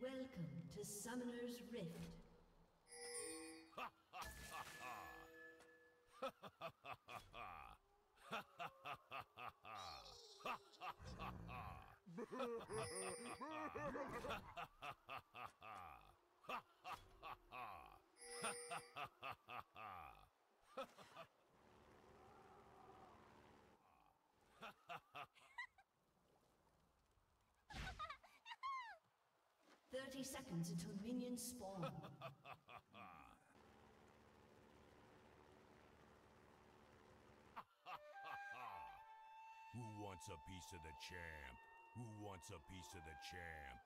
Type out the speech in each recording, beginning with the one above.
Welcome to Summoner's Rift. "30 seconds until minions spawn." Who wants a piece of the champ? Who wants a piece of the champ?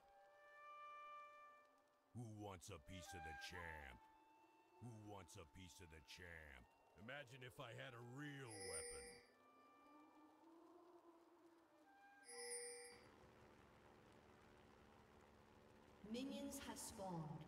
Who wants a piece of the champ? Who wants a piece of the champ? Imagine if I had a real weapon. Minions have spawned.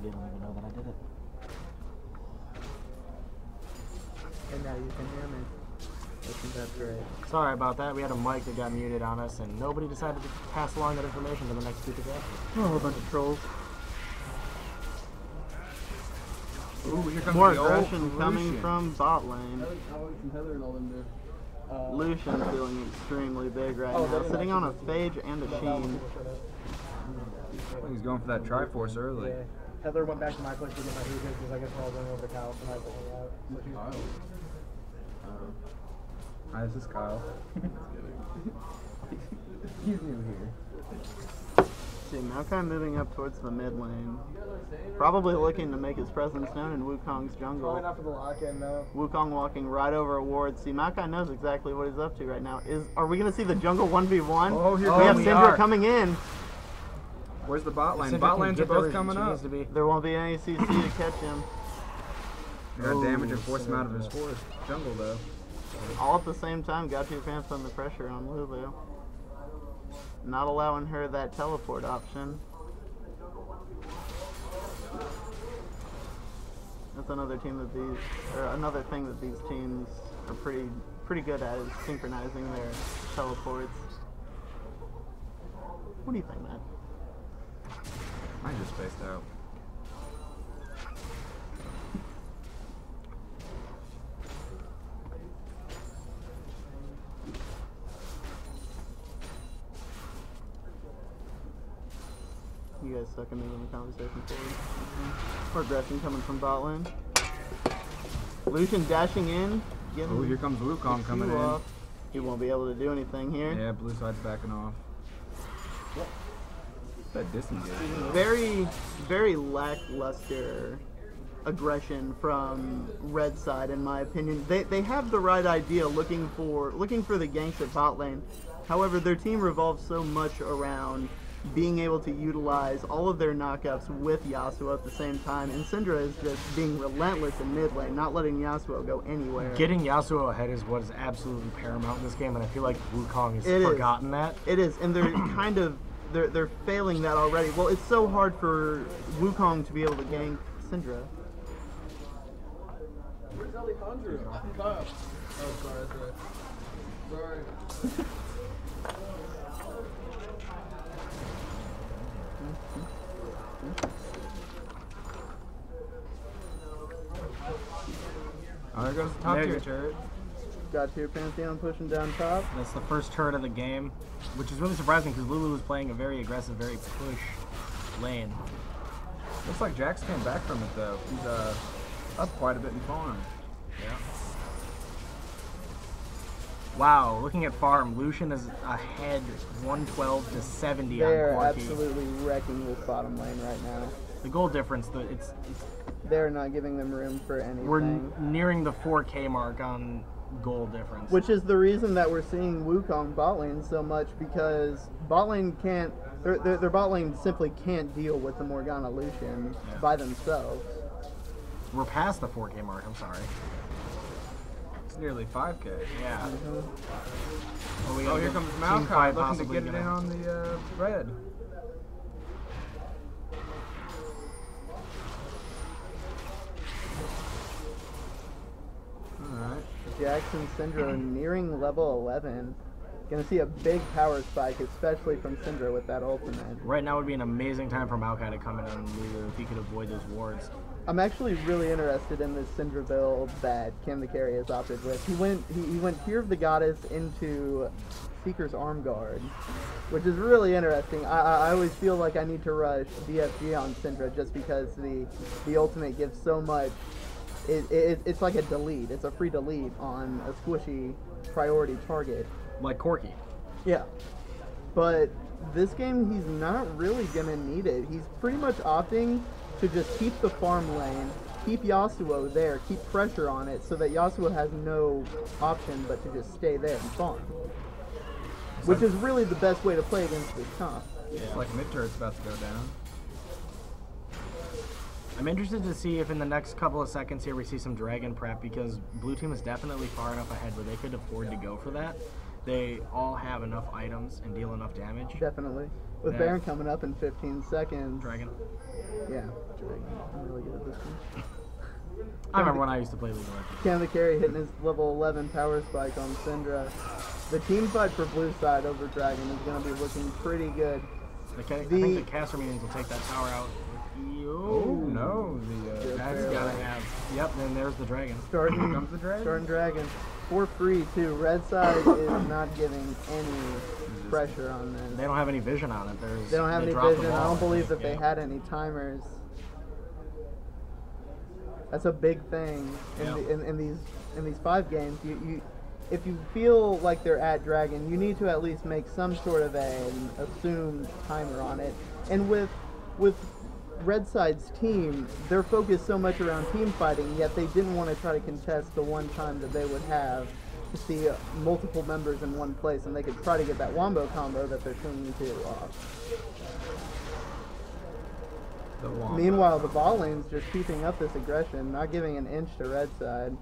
they don't even know that I did it. And now you can hear me. That's great. Sorry about that. We had a mic that got muted on us, and nobody decided to pass along that information to the next people. Oh, a bunch of trolls. Ooh, here comes More the old aggression coming Lucian. from bot lane. Heather and all them do. Lucian's feeling extremely big right now, sitting on a Phage and a Sheen. He's going for that Triforce early. Yeah. Heather went back to my place to get my Hookahs because I guess we're all going over to Kyle tonight to hang out. So she's Hi, this is Kyle. He's new here. See, Maokai moving up towards the mid lane. Probably looking to make his presence known in Wukong's jungle. probably not for the lock-in, though. Wukong walking right over a ward. See, Maokai knows exactly what he's up to right now. Are we going to see the jungle 1v1? Oh, here we have we Syndra are. coming in. Where's the bot lane? Syndra Bot can lanes get are both there, coming she up. needs to be. There won't be any CC to catch him. Got damage and Ooh, force him out of his Syndra. forest jungle though. All at the same time, GodTierPantheon on the pressure on Lulu. Not allowing her that teleport option. That's another team that another thing that these teams are pretty good at is synchronizing their teleports. What do you think, Matt? I just spaced out. You guys suck at moving the conversation forward. More aggression coming from bot lane. Lucian dashing in. Oh, here comes Wukong coming in. Off. He won't be able to do anything here. Yeah, blue side's backing off. That disengage. Very, very lackluster aggression from red side, in my opinion. They have the right idea, looking for the ganks at bot lane. However, their team revolves so much around being able to utilize all of their knockups with Yasuo at the same time, and Syndra is just being relentless in mid lane, not letting Yasuo go anywhere. Getting Yasuo ahead is what is absolutely paramount in this game, and I feel like Wukong has forgotten that. It is, and they're kind of they're failing that already. Well, it's so hard for Wukong to be able to gank Syndra. Where's Alejandro? Kyle. Oh, sorry, that's right. Sorry. Oh, there goes the top There tier you- turret. GodTierPantheon pushing down top. That's the first turret of the game, which is really surprising because Lulu was playing a very aggressive, very push lane. Looks like Jax came back from it though. He's up quite a bit in farm. Yeah. Wow, looking at farm, Lucian is ahead 112 to 70 They're on Corki. absolutely wrecking this bottom lane right now. The goal difference, it's They're not giving them room for anything. we're nearing the 4K mark on goal difference. Which is the reason that we're seeing Wukong bot lane so much, because bot lane can't, their bot lane simply can't deal with the Morgana Lucian by themselves. We're past the 4K mark, I'm sorry. It's nearly 5K. Yeah. Oh, gotta here get comes Team Maokai Five looking to possibly get it gonna- in on the red. Alright. Jackson Syndra nearing level 11. Gonna see a big power spike, especially from Syndra with that ultimate. Right now would be an amazing time for Maokai to come in on Lulu if he could avoid those wards. I'm actually really interested in this Syndra build that Kim the Carry has opted with. He went Fear of the Goddess into Seeker's Arm Guard, which is really interesting. I always feel like I need to rush DFG on Syndra just because the ultimate gives so much. It's like a delete. It's a free delete on a squishy priority target. Like Corki. Yeah. But this game, he's not really going to need it. He's pretty much opting to just keep the farm lane, keep Yasuo there, keep pressure on it, so that Yasuo has no option but to just stay there and farm. Which is really the best way to play against this comp. It's like mid turret's about to go down. I'm interested to see if in the next couple of seconds here we see some dragon prep, because blue team is definitely far enough ahead where they could afford to go for that. They all have enough items and deal enough damage. Definitely. With Yeah. Baron coming up in 15 seconds. Dragon. Yeah, Dragon. I'm really good at this one. I remember when I used to play League of Legends. Cam the Carry hitting his level 11 power spike on Syndra. The team fight for blue side over Dragon is going to be looking pretty good. I think the caster minions will take that tower out. Oh no, the That's gotta have. Yep, then there's the dragon. Starting, comes the dragon. Starting Dragon. For free, too. Red side is not giving any pressure on this. They don't have any vision on it. They don't have any dropped the vision. I ball, don't believe that think. they had any timers. That's a big thing in these 5 games. If you feel like they're at Dragon, you need to at least make some sort of an assumed timer on it. And with Red Side's team, they're focused so much around team fighting, yet they didn't want to try to contest the one time that they would have to see multiple members in one place, and they could try to get that wombo combo that they're clinging to off. Meanwhile, the ball lane's just keeping up this aggression, not giving an inch to Red Side.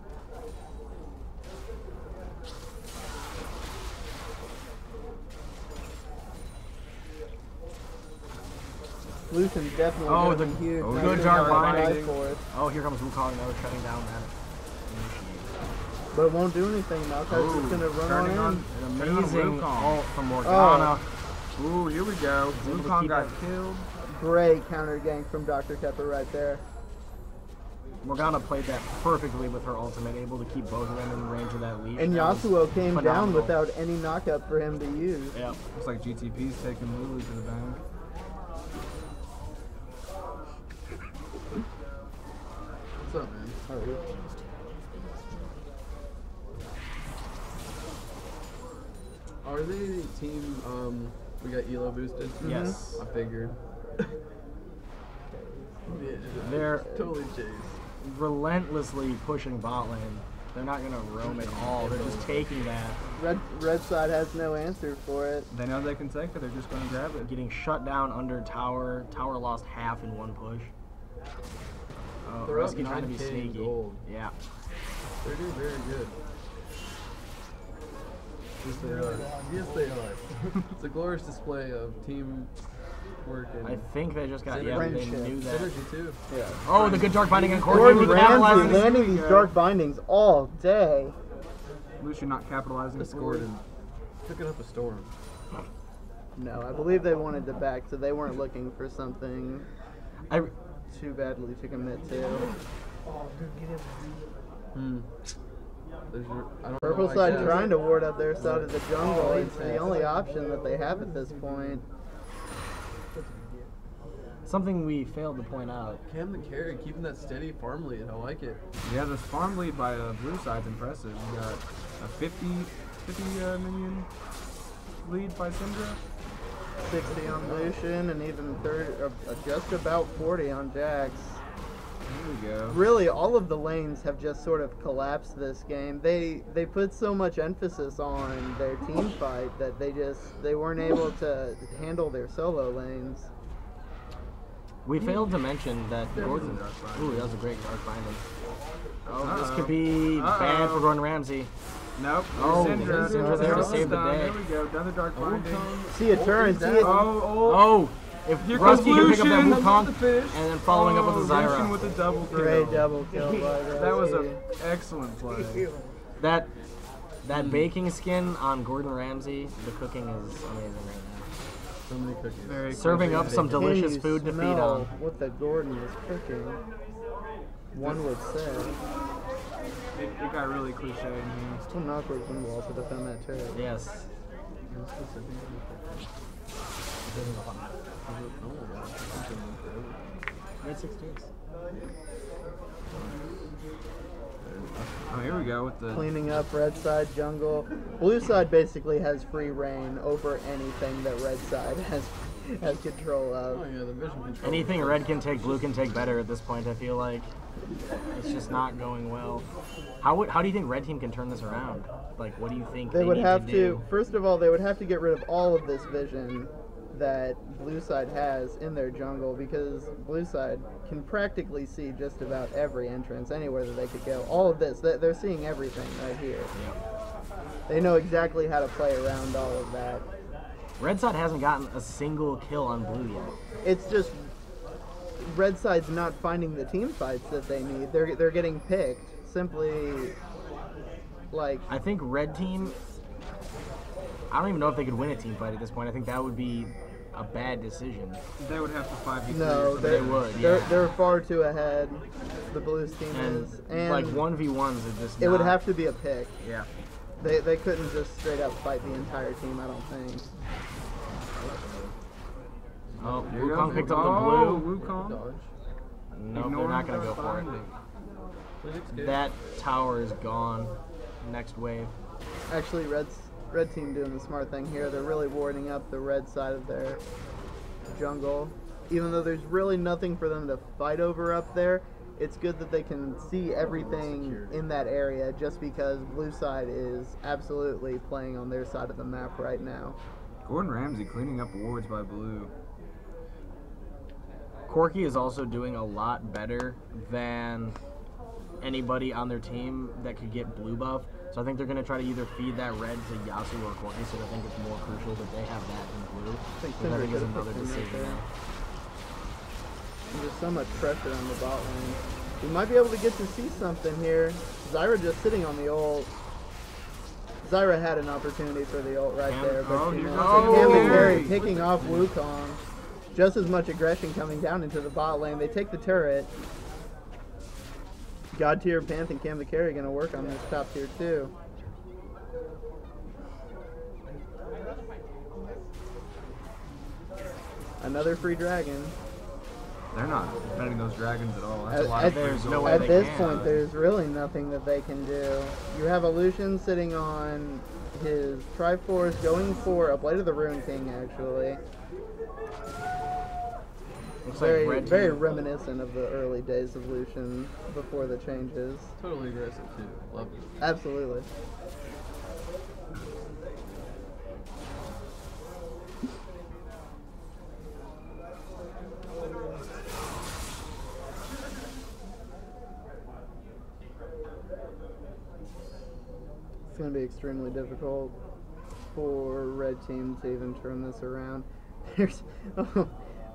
Lucian's definitely getting huge. good dark binding. For it. Oh, here comes Wukong now, shutting down that. But it won't do anything. Malphite's just going to run on in. An amazing ult from Morgana. Ooh, here we go. Wukong got killed. Great counter gank from Drkepper right there. Morgana played that perfectly with her ultimate, able to keep both of them in range of that leash. And That was Yasuo came down phenomenal. without any knockup for him to use. Yep. Looks like GTP's taking Lulu to the bank. What's up, man? Are they team, we got Elo boosted? Yes. I figured. Yeah, They're totally chase. relentlessly pushing bot lane. They're not going to roam at all. They're just taking that. Red side has no answer for it. They know they can take it, they're just going to grab it. Getting shut down under tower. Tower lost half in one push. Oh, They're up Rescue trying to be 9K in sneaky. gold. Yeah. They're doing very good. Yes, they are. Yes, they are. It's a glorious display of team work and I think they just got, yeah, they Friendship. knew that. synergy too. Yeah. Oh, the good dark binding and Gordon Gordan Ramsey capitalizing. landing these dark bindings all day. Lucian not capitalizing. This Gordan picking up a storm. No, I believe they wanted the back, so they weren't looking for something too badly to commit to. There's your, I don't Purple know, side trying to ward up their side of the jungle. It's the only option that they have at this point. Something we failed to point out. Cam the carry, keeping that steady farm lead. I like it. Yeah, this farm lead by blue side's impressive. You got a 50 minion lead by Syndra. 60 on Lucian and even just about 40 on Jax. There we go. Really, all of the lanes have just sort of collapsed this game. They put so much emphasis on their team fight that they weren't able to handle their solo lanes. We failed to mention that Gordan. Ooh, that was a great dark binding. Oh, this could be bad for Gordon Ramsay. Nope. Oh, Syndra. Syndra's there to save the day. There we go. Another dark binding. See a turn, see it. Oh, if Here Rusky comes can pick up that Lucian. Wukong, The fish. and then following up with the Lucian Zyra. with a double kill. Great double kill by That was Rusky. an excellent play. That baking skin on Gordon Ramsay, the cooking is amazing right So many cookies. Very Serving quick. up some Can delicious you food to feed smell on. what the Gordon is cooking? One would say. It got really cliche in here. Still not Gordon will also defend that turret. Yes. Mid 16s. Oh, here we go with the. Cleaning up red side jungle. Blue side basically has free reign over anything that red side has control of. Oh yeah, the vision control. Anything red can take, blue can take better at this point, I feel like. It's just not going well. How do you think red team can turn this around? Like, what do you think They would need have to to, do? first of all, they would have to get rid of all of this vision that blue side has in their jungle, because blue side can practically see just about every entrance anywhere that they could go. All of this, they're seeing everything right here. They know exactly how to play around all of that. Red side hasn't gotten a single kill on blue yet. It's just red side's not finding the team fights that they need. They're getting picked simply. Like, I think red team, I don't even know if they could win a team fight at this point. I think that would be a bad decision. They would have to 5v3. no, They would, yeah. they're far too ahead. The Blues team And, is, and like 1v1s are just it would not- have to be a pick. Yeah. They couldn't just straight up fight the entire team. I don't think. Oh, Here goes Wukong picked up the oh, blue. Wukong. Dodge. Nope, they're not going to go for it. Please escape. That tower is gone. Next wave. Actually, red team doing the smart thing here. They're really warding up the red side of their jungle. Even though there's really nothing for them to fight over up there, it's good that they can see everything in that area just because blue side is absolutely playing on their side of the map right now. Gordan Ramsey cleaning up wards by blue. Corky is also doing a lot better than anybody on their team that could get blue buff. So I think they're going to try to either feed that red to Yasu or Corky, so I think it's more crucial that they have that in blue. think Which I Tinder think is could've another picked him right decision there. now. And there's so much pressure on the bot lane. We might be able to get to see something here. Zyra just sitting on the ult. Zyra had an opportunity for the ult right there, but oh, she here missed. comes Cam the Carey carry. picking off Wukong. Just as much aggression coming down into the bot lane. They take the turret. GodTierPantheon and Cam Carey going to work on this top tier too. Another free dragon. They're not defending those dragons at all. That's At- a lot at- of free There's gold. no way At they this can. point, there's really nothing that they can do. You have Illusion sitting on his Triforce, going for a Blade of the Rune King, actually. Looks Very, like red very team- reminiscent of the early days of Lucian before the changes. Totally aggressive too. Love it. Absolutely. It's going to be extremely difficult for red team to even turn this around. There's, oh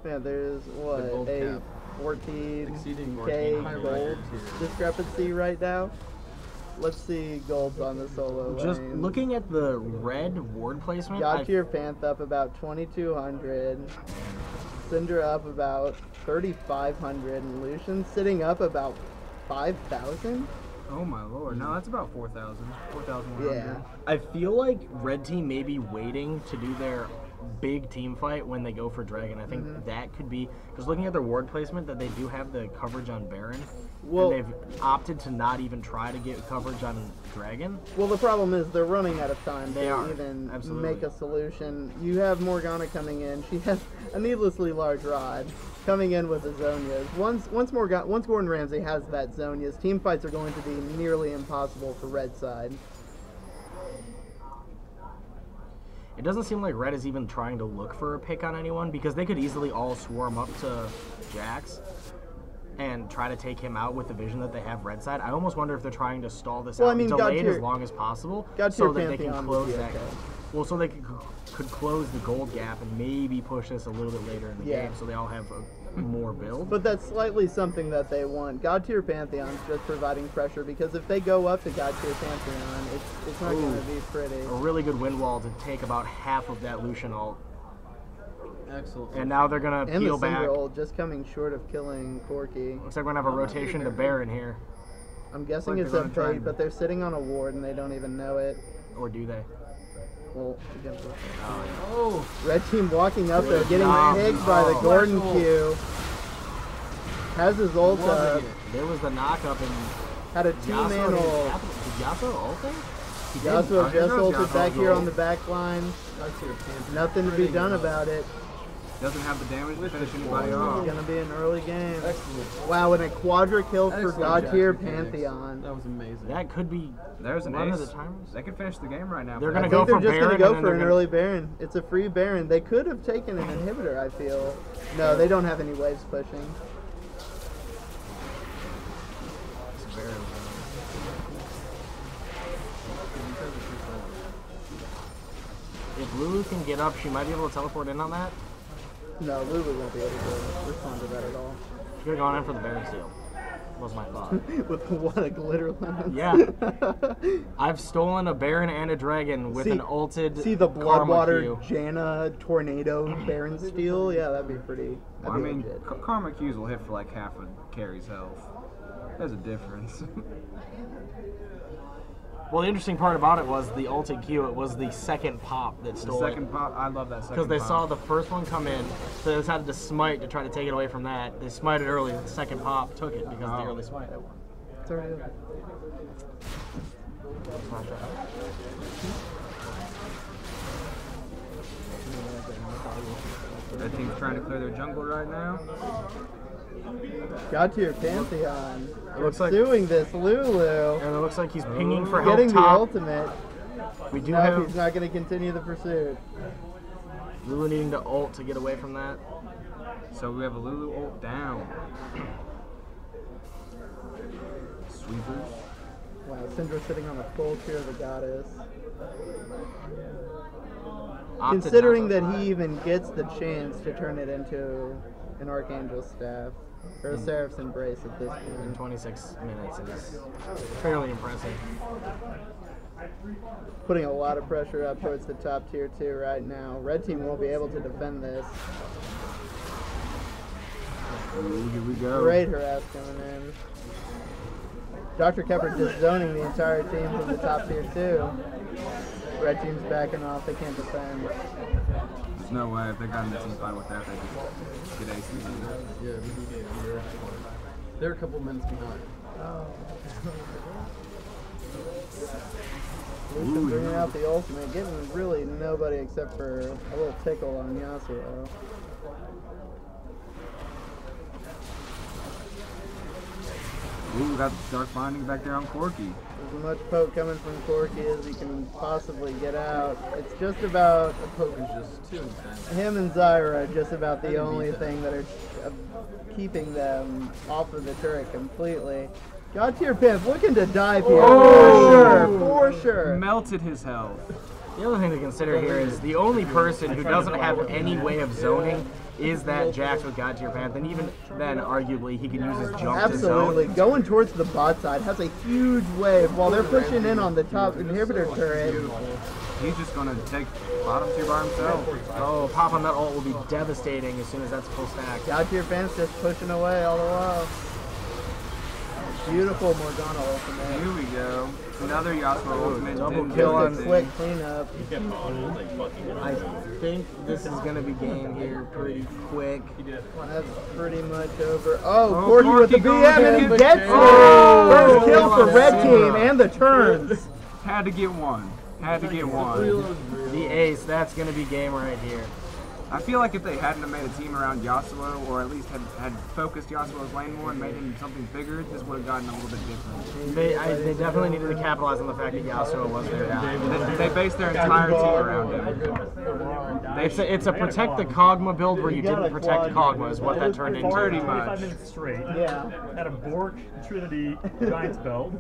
man, there's what, gold a cap. 14k Exceeding 14 gold tier. discrepancy right now. Let's see golds on the solo Just lane. looking at the red ward placement, I- GodTierPantheon up about 2,200. Syndra up about 3,500. And Lucian sitting up about 5,000. Oh my lord. No, that's about 4,000. 4,100. Yeah. I feel like red team may be waiting to do their big team fight when they go for dragon. I think that could be, because looking at their ward placement, that they do have the coverage on Baron, Well- and they've opted to not even try to get coverage on dragon. Well, the problem is they're running out of time They to are, even absolutely. make a solution. You have Morgana coming in. She has a needlessly large rod coming in with the Zonias. Once Gordan Ramsey has that Zonias, team fights are going to be nearly impossible for red side. It doesn't seem like red is even trying to look for a pick on anyone, because they could easily all swarm up to Jax and try to take him out with the vision that they have red side. I almost wonder if they're trying to stall this Well, out, I mean, delay it as GodTier- long as possible, so GodTierPantheon that they can would close be that. okay. Well, so they could close the gold gap and maybe push this a little bit later in the Yeah. game, so they all have a more build. But that's slightly something that they want. GodTierPantheon's just providing pressure, because if they go up to GodTierPantheon, it's not going to be pretty. A really good wind wall to take about half of that Lucian ult, Excellent. and now they're gonna And the peel back. Cinder ult just coming short of killing Corky. Looks like we're gonna have a rotation to Baron here, I'm guessing like it's they're a gonna try bait, and- but they're sitting on a ward and they don't even know it. or do they? Well, against the- Oh, red team walking up there, getting job. picked by the Oh. Gordan Flash ult. Q. Has his ult up. loving it. There was the knock-up and Had a Yasuo two-man didn't ult. happen. Did Yasuo ult there? He did. Yasuo here just goes ulted back Yasuo's here ult. on the back line. GodTierPantheon. Nothing to be Pretty done good. about it. Doesn't have the damage to With finish the anybody ball. off. It's gonna be an early game. Excellent. Wow, and a quadra kill for Excellent, GodTierPantheon. That was amazing. That could be There's an one ace. of the timers. They could finish the game right now. They're for gonna I that. go think they're for just Baron, gonna go and then for they're an gonna- early Baron. It's a free Baron. They could have taken an inhibitor, I feel. No, they don't have any waves pushing. If Lulu can get up. She might be able to teleport in on that. No, Lulu won't be able to respond to that at all. She could have gone in for the Baron Seal. Was my thought. With what, a glitter lemon? Yeah. I've stolen a Baron and a Dragon with an ulted See the Karma Bloodwater Q. Janna Tornado Baron Steel? Yeah, that'd be pretty. Well, I That'd be mean, legit. Karma Qs will hit for like half a carry's health. There's a difference. Well, the interesting part about it was the ulted Q. It was the second pop that The stole it. second pop, I love that second Because they pop. saw the first one come in, so they decided to smite to try to take it away from that. They smited early, the second pop took it because of the early smite. It's already over. That team's trying to clear their jungle right now. GodTierPantheon. It looks like- Pursuing this Lulu. And it looks like he's pinging for help Getting the top. ultimate. We do No, have he's not going to continue the pursuit. Lulu needing to ult to get away from that. So we have a Lulu ult down. Sweepers. Wow, Syndra sitting on the full tier of the goddess. Opted Considering not to that fly. he even gets the chance to turn it into an Archangel staff. Or a Seraph's Embrace at this in point. 26 minutes is fairly impressive. Putting a lot of pressure up towards the top tier 2 right now. Red team won't be able to defend this. Ooh, here we go. Great harass coming in. Drkepper just zoning the entire team from the top tier 2. Red team's backing off, they can't defend. There's no way if they got in the team fight with that, they just get ACC. Yeah, we do get it. They're a couple minutes behind. Lucian bringing out the ultimate, getting really nobody except for a little tickle on Yasuo. Ooh, got Dark Binding back there on Corky. As much poke coming from Corky as he can possibly get out. It's just about Poke is just too intense. him and Zyra, just about the only thing that are keeping them off of the turret completely. GodTierPantheon looking to dive here, for sure. Melted his health. The other thing to consider here is the only person who doesn't have any way of zoning is that Jax with GodTierPantheon, and even then, arguably, he can use his jump Absolutely. to zone. Going towards the bot side has a huge wave while they're pushing in on the top inhibitor turret. He's just gonna take bottom tier by himself. Oh, pop on that ult will be devastating as soon as that's full stack. GodTierPantheon's just pushing away all the while. Beautiful Morgana ultimate. Here we go. Another Yasuo ultimate. double Didn't kill do on Just a anything. quick cleanup. I think this is going to be game here pretty quick. That's pretty much over. Oh, Oh, Corky with the Corky BM going and he in. gets it! Oh, First kill for on red Syndra. team and the turns. Had to get one. Had to get one. The ace, that's going to be game right here. I feel like if they hadn't have made a team around Yasuo, or at least had focused Yasuo's lane more and made him something bigger, this would have gotten a little bit different. They definitely needed to capitalize on the fact that Yasuo was their guy. They based their entire team around him. It's a protect the Kog'Maw build where you didn't protect Kog'Maw is what that turned into. Pretty 25 much. minutes straight. Yeah. Had a Bork Trinity Giants belt.